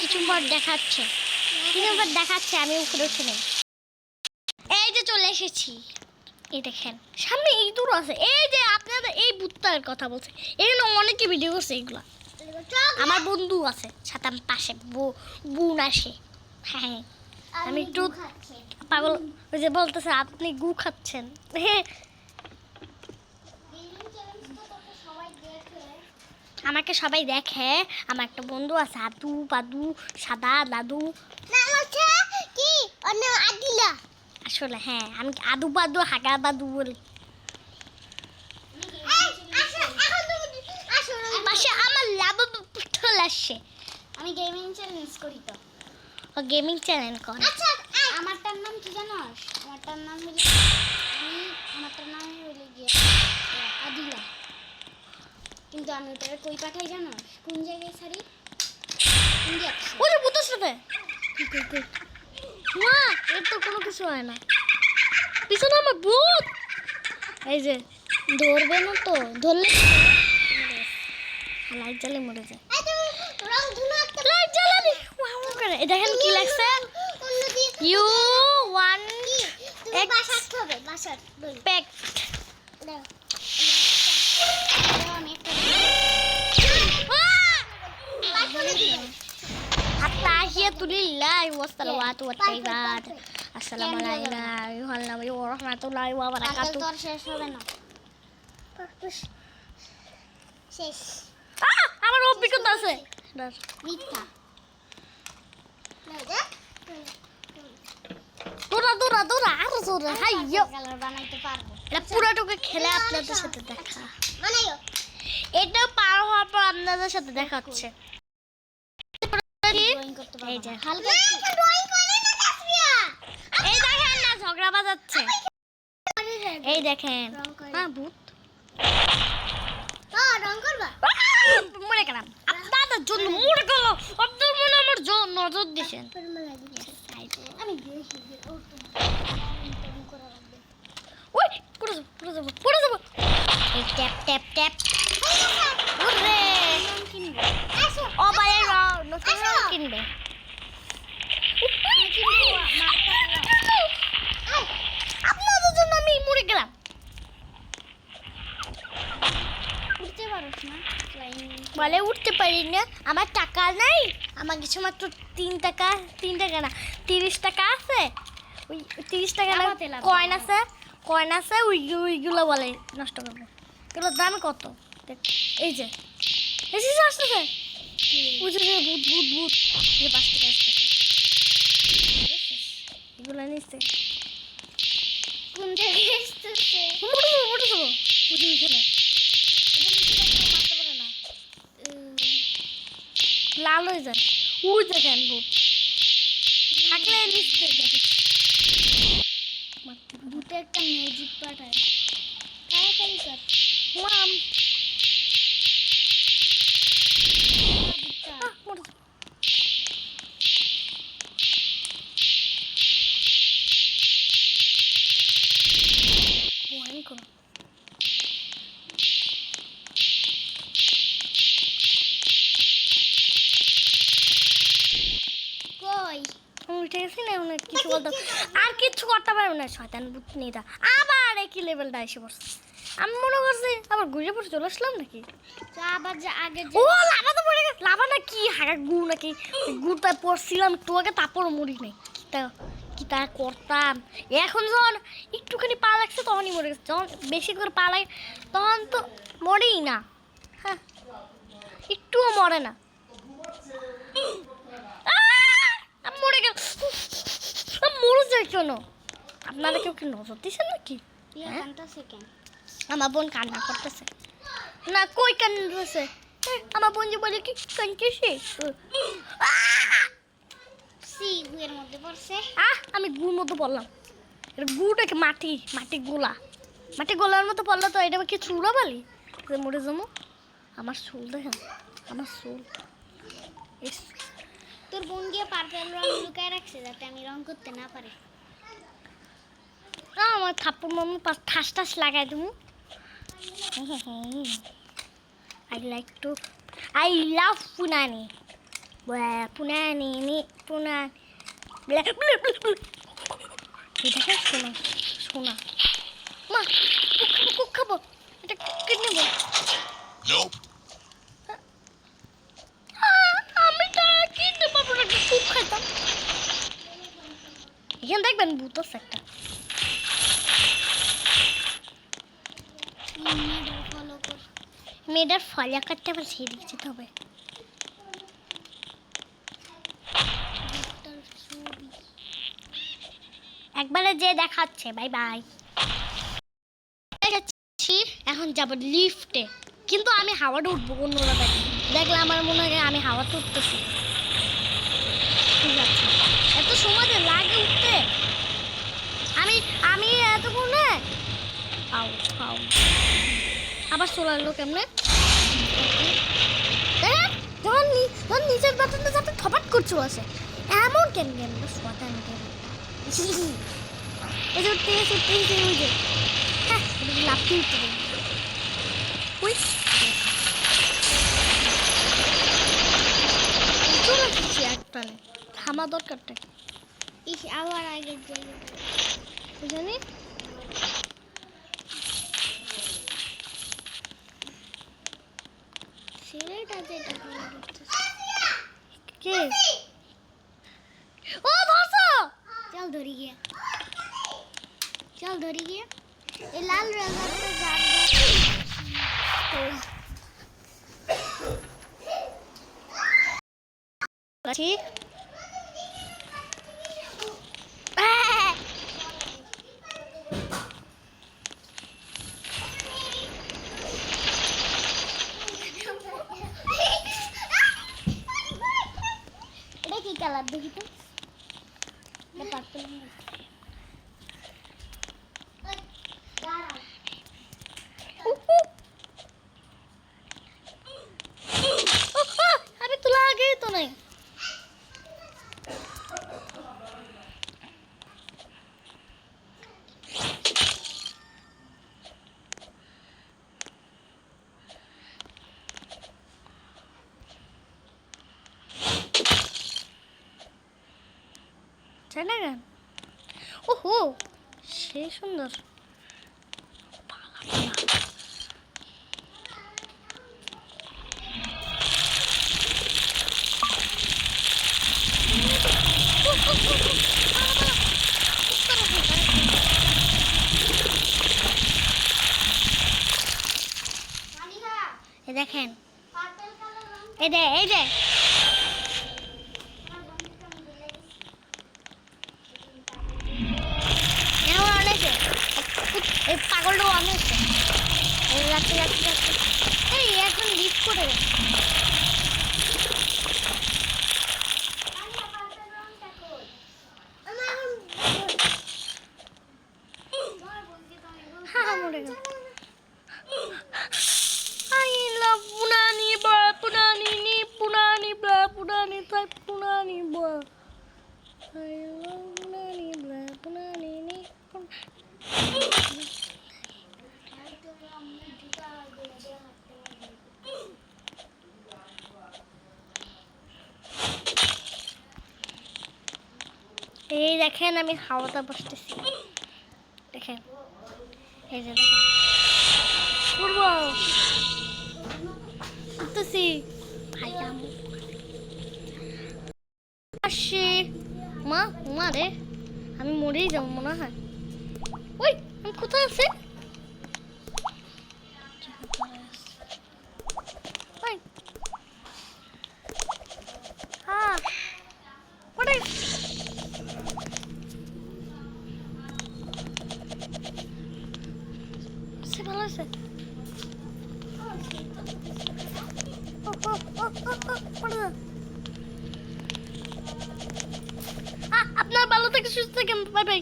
কিছু পর দেখাচ্ছে, কিছু পর দেখাচ্ছে। আমি উপরে উঠে নেই। এই যে চলে এসেছি। এই দেখেন সামনে ইঁদুর আছে। এই যে আপনাদের এই ভূতটার কথা বলছে, এখানে অনেকে ভিডিও করছে এগুলা। আমার বন্ধু আছে সাথে, পাশে বোন আসে। হ্যাঁ আমি একটু পাগল। ওই যে বলতেছে আপনি গু খাচ্ছেন। আমাকে সবাই দেখে। আমার একটা বন্ধু আছে আদু পাদু সাদা দাদু। কি আদিলা? আসলে হ্যাঁ আমি আদু পাদু হাগা দাদু বলি। পাশে আমার লাভ চলে আসছে। আমি গেমিং চ্যালেঞ্জ করি তো। ও গেমিং চ্যানেল করে। আচ্ছা আমারটার নাম কি জানোস? আমারটার নাম হলো গিয়ে আদিলা। কিন্তু আমি ওটা কই পাঠাই জানোস? কোন জায়গায় ছাড়ি? ইন্ডিয়া। ওই যে ভূতের সাথে না, এর তো কোনো কিছু হয় না। পিছনে আমার ভূত। এই যে ধরবে না তো, ধরলে লাইট জ্বালে মরে যায়। রং ধুনো একটা লাইট জ্বালানি এই দেখেন কি লাগছে। ইউ ওয়ান তুমি বাসাত হবে, বাসাত বল। পেক্ট। দাও আমি একটা Attahiyyatulillahi wassalawatu wattayyibat. Assalamualaikum warahmatullahi wabarakatuh. তোর শেষ হবে না। শেষ আমার অভিজ্ঞতা আছে। মিথ্যা। দৌড়া দৌড়া দৌড়া আরো দৌড়া। হাইয়ো কালার বানাইতে পারবো। এটা পুরাটুকু খেলে আপনাদের সাথে দেখা। বানাইও। এটা পার হওয়ার পর আপনাদের সাথে দেখা হচ্ছে। ড্রয়িং করতে পারবো। এই যে হালকা ড্রয়িং করে না তাসফিয়া। এই দেখেন না ঝগড়া বাজাচ্ছে। এই দেখেন হ্যাঁ ভূত রং করবা? মরে গেলাম আপনাদের জন্য। মরে গেল আপনার মনে আমার নজর দিছেন। আমি ওই পড়ে যাবো পড়ে যাবো পড়ে যাবো। এই ট্যাপ ট্যাপ ট্যাপ। ওরে ও ভাই নতুন রং কিনবে। আপনাদের জন্য আমি মরে গেলাম। উঠতে পারোস না? বলে উঠতে পারি না, আমার টাকা নাই। আমার কিছু মাত্র 3 টাকা না 30 টাকা আছে। ওই 30 টাকা কয়েন আছে, ওইগুলো বলে নষ্ট করবো। এগুলোর দাম কত? এই যে এসেছে আসতেছে। বুঝে যে ভূত ভূত ভূত। এই 5 টাকা আসতেছে। এগুলো নিচ্ছে কোন জায়গায় আসতেছে? মোটে যাবো বুঝি এখানে মারতে পারে না। লাল হয়ে যায়। ওই দেখেন ভূত থাকলে নিচ্ছে দেখে। ভূতে একটা ম্যাজিক পাঠায়। তাড়াতাড়ি কর। মাম ভূতটা ভয়ঙ্কর। কই? উঠে গেছি না অনেক কিছু বলতে আর কিচ্ছু করতে পারবে না। শয়তান ভূত নেতা আবার একই লেভেলটা এসে পড়ছে। আমি মনে করছি আবার ঘুরে পড়ে চলে আসলাম নাকি। তো আবার যে আগে ও লাভা তো পড়ে গেছে। লাভা না কি হাগা গু নাকি গুড়টা পড়ছিলাম একটু আগে, তারপর মরি নাই। কি তা করতাম। এখন যখন একটুখানি পা লাগছে তখনই মরে গেছে। যখন বেশি করে পা লাগে তখন তো মরেই না। হ্যাঁ একটুও মরে না। আমি মরে গেল। মরে যায় কেন? আপনারা কেউ কি নজর দিচ্ছেন নাকি? সেকেন্ড আমার বোন কান্না করতেছে না। কই কান্নাছে? আমার বোন যে বলে কি কাঁদতেছে। সি গুয়ের মধ্যে পড়ছে। আমি গুড় মতো বললাম। এটা গুড়টাকে মাটি গোলার মতো পড়লো তো। এটা কি চুড়া বালি মরে যাবো। আমার চুল দেখেন, আমার চুল। তোর বোন গিয়ে পার্পল রং লুকায় রাখছে যাতে আমি রং করতে না পারি। আমার থাপ্পড় মামু ঠাস লাগাই দেবো। I love punani. পুনানি নি পুনা এটা শোনা শোনা মা কুক খাবো এটা কুক নেবো Nope. আমি তো কিনতে পারবো না কুক খাইতাম এখানে দেখবেন ভূত আছে একটা ফলো কর মেয়েটার ফলা কাটতে আবার ছেড়ে দিতে হবে তার ছবি একবারে যে দেখাচ্ছে বাই বাই এখন যাব লিফটে কিন্তু আমি হাওয়াটা উঠবো অন্যরা দেখলে আমার মনে হয় আমি হাওয়াতে উঠতেছি ঠিক আছে এত সময় যে লাগে উঠতে আমি আমি এতক্ষণে আউ আউ আবার চলে আসলো কেমনে যখন নিচের বাটনটা যাতে থপাট করছো আছে এমন কেন কেন শতান কেন ওই যে উঠতে ওই যে হ্যাঁ লাফতে উঠতে দেবে ওই চলে আসছি একটানে থামা দরকারটা কি ইস আবার আগের জায়গায় বুঝলি ছেলেটা যেটা ফলো করতেছে কে ও ধরছো চল ধরি গিয়া এই লাল রাজারটা জানবা আছি এটা কি কালার দেখি তো এটা পার্পল আমি তোলা আগে তো নাই তাই না গান ওহো সে সুন্দর এ দেখেন এই যে এমন অনেকে এই পাগলটাও অনেক যাচ্ছে এই এখন লিফট করে হ্যাঁ মরে গেল I love punani bra punani ni punani bra punani type punani bra I love punani bra punani ni এই দেখেন আমি হাওয়াতে বসতেছি দেখেন এই যে দেখেন উঠবো উঠতেছি আসি মা মা রে আমি মরেই যাবো মনে হয় ওই আমি কোথায় আছি ওই হ্যাঁ what is সে ভালো আছে আপনার ভালো থেকে সুস্থ থাকেন বাই বাই